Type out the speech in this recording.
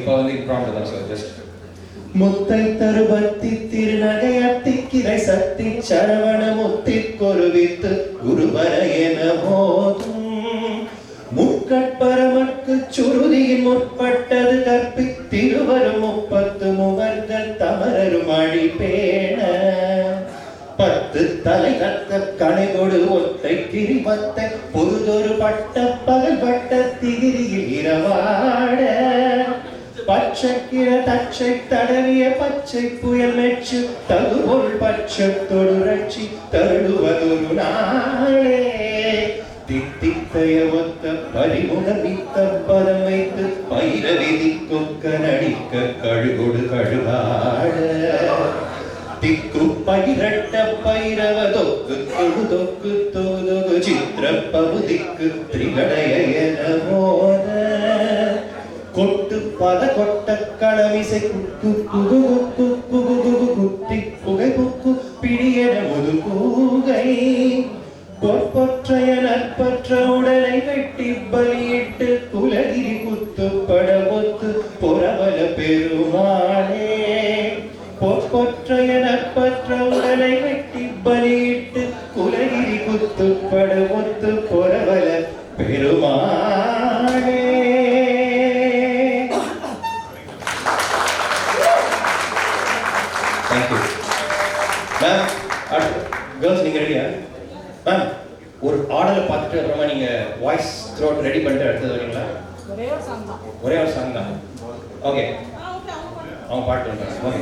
இப்போ வந்து இம்ப்ராம்ப்ட் தான் சார் ஜஸ்ட். முத்தை தருபத்தி திருநகையத்திக்கிரை சக்தி சரவண முத்தி கொருவித்து குருவர என போதும் முக்கட்பரமற்கு சுருதியின் முற்பட்டது கற்பி திருவரும் 30 முகர்கள் தமரரும் அழி பேண 10 தலை கத்த கணைகொடு ஒத்தை கிரிமத்தை பொருதொரு பட்ட பகல் பட்ட திகிரியில் இரவாட பச்சைக்கிற தச்சை தடவிய பச்சை புயல் மெச்சு தகுபொருள் பட்சத்தொடு ரட்சி தருடுவதொரு நாளே தித்தித்தைய ஒத்த பரிமுக மித்த பதம் வைத்து பைரவிதி கொக்க நடிக்க கழுகொடு கழுகாட திக்கு பயிரட்ட பைரவ தொக்கு தொகு தொகு சித்திர பகுதிக்கு திரிகடைய என போத கொட்டு பத கொட்ட களவிசை குக்கு குகு குக்கு குகு குகு குத்தி புகை புக்கு பிடியன முது கூகை பொற்பொற்றைய நற்பற்ற உடலை வெட்டி பலியிட்டு குலகிரி குத்து படமொத்து புறவல பெருமாளே பொற்பொற்றைய நற்பற்ற உடலை வெட்டி பலியிட்டு குலகிரி குத்து படமொத்து புறவல பெருமாளே. Thank you ma'am. கேர்ள்ஸ் நீங்க ரெடியா மேம்? ஒரு ஆர்டரை பார்த்துட்டு அப்புறமா நீங்க வாய்ஸ் த்ரோட் ரெடி பண்ணிட்டு அடுத்தது வரீங்களா? ஒரே ஒரு சாங் தான். ஓகே அவங்க பாட்டு ஓகே.